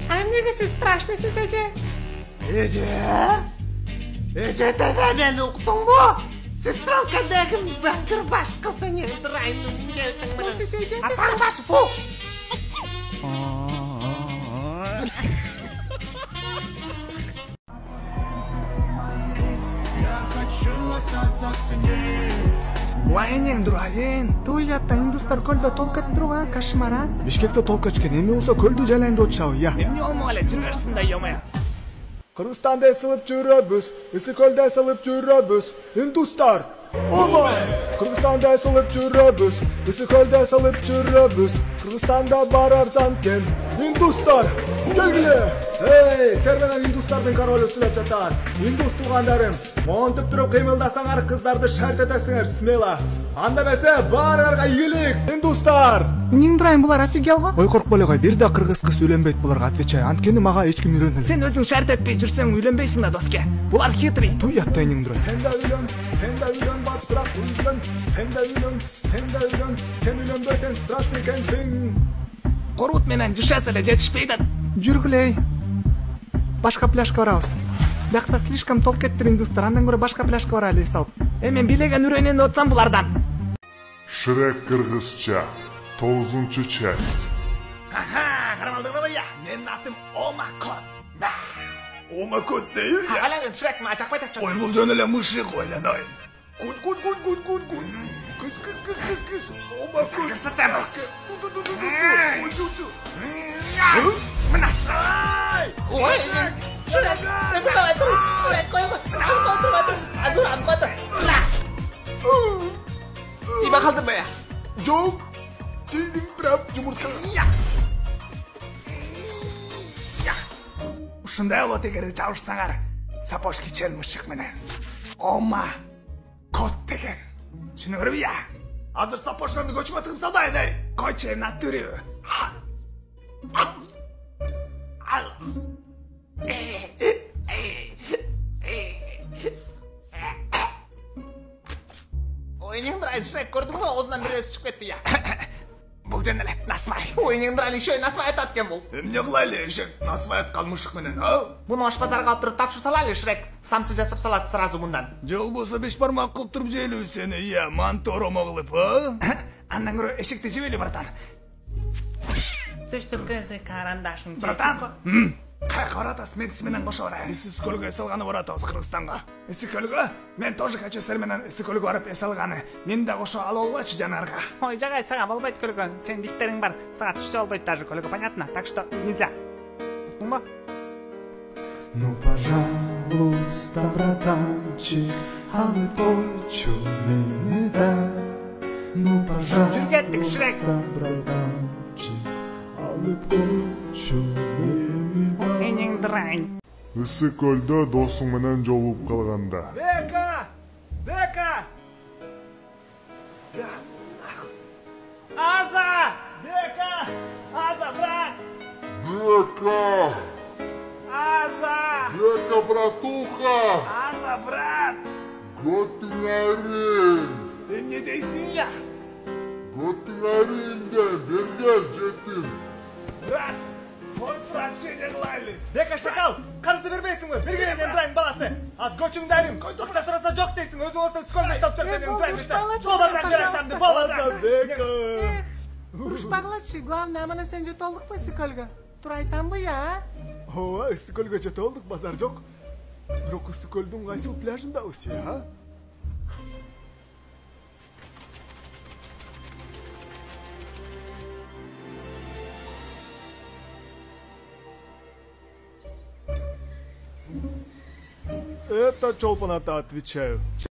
А мне кажется, страшно сидеть. Эжетеге мен уктуң бу? Сестралкадагы бакыр башкысы не дырайын келтиң менен. Атаң баш фу. Вайнең дурайын. Туятта индустар көлдө толк еттируга кошмара. Бишкекте толк өчкөн, эми болсо көлдү жайланды очабы, я. Эмне болмок эле, жүрүп берсин да, ёмая. Кыргызстанда сылып жүрөбүз, Ысыкөлдө сылып жүрөбүз, индустар. Ооба! Кыргызстанда сылып жүрөбүз, Ысыкөлдө сылып жүрөбүз, Кыргызстанда барарсан кем, индустар. Келгиле! Эй, сер менен индустардын королу сүйлөп жатат. Индус туугандарым, монтип туруп кыймылдасаңар кыздарды шарт этесиңер, смело. Анда эмесе баарыңарга ийгилик, индустар. Эмнең дурайын булар офигел го? Ой, коркпо эле кой, бир да кыргыз кыз үйлөнбөйт буларга, отвечай. Анткени мага эч ким үйрөнө элек. Сен өзүң шарт этпей жүрсөң үйлөнбөйсүң да, доске. Булар хитрый. Туятта эмнең дурайын. Сен да үйлөн, батыраак үйлөн. Сен да үйлөн. Сен үйлөнбөсөң страшный экенсиң. Корут менен жашаса эле жетишпейт. Жүргүлей. Башка пляжга барабыз. Биякта слишком толк еттир индустар, андан көрө башка пляжга барайлы салып. Мен билеген үйрөнөйүн деп атсам булардан. Шрек кыргызча 9-чу часть. Аха, карамалдыңбы я? Менин атым Омакот. Омакот дейби? Агалаңын Шрек ма жакпайт атчы. Ой, бул жөн эле мышык ойлоной. Кут. Кыз. Омакот. Мынасай! Ой, Шрек, Шрек, койма. Азыр ан кото. Тиба калдыңбы я? Жок. Тидің прям жумуртка. Ушундай болот эгер жабышсаңар, сапожки чен мышык менен. Ома кот деген. Түшүнүңөрбү я? Азыр сапожкамды көчүмө тыгып салбайын, эй. Койчу натүрү. Ойнең дырайын, Шрек, көрдүңбү? Оозунан бир эс чыгып кетти я. Бул жөн эле насвай. Ойнең дырайын, еще насвай атат экен бул. Эмне кылайлы эшек? Насвай аткан мышык менен, а? Буну аш базарга алып туруп тапшырып салайлы, Шрек. Самсы жасап салат сразу мындан. Же болбосо беш бармак кылып туруп жейлүү сени, я, манторомо кылып, а? Андан көрө эшекти жебели, братан. Түштүркөзү карандашын. Братан. Каяка баратасыз? Мен сиз менен кошо барайын. Биз Ысыкөлгө эс алганы баратабыз Кыргызстанга. Ысыкөлгө? Мен тоже хочу силер менен Ысыкөлгө барып эс алганы. Мени да кошо алып алгачы жанарга. Ой, жагай, сага болбойт көлгө. Сен диктериң бар. Сага түшсө болбойт даже көлгө, понятно? Так что нельзя. Уктуңбу? Ну, пожалуйста, братанчик, алып койчу мени да. Ну, Жүргеттик, Шрек. пожалуйста, братанчик, алып койчу мени да. Ойнең дырайын. Ысыкөлдө досуң менен жолугуп калганда. Дека! Аза! Брат! Аза! Дека, братуха! Аза, брат! Готуңарин! Эмне дейсиң я? Готуңарин де, бергел жетим. Брат! Кой тура общение кылайлы. Бека шакал, карызды бербейсиңби? Бергеле дайын баласы. Аз көчүңдү айрым. Акча сураса жок дейсиң. Өзүң болсоң сколько салып жүргөнүң дайын десе. Болбадан берачамды, болбадан. Дека! Урушпагылачы, главное, амана сен жете олдукпу Ысыкөлгө? Тура айтамбы я? Ооба, Ысыкөлгө жете олдук, базар жок. Бирок Ысыкөлдүн кайсыл пляжындабыз, я? Это Чолпан ата отвечаю.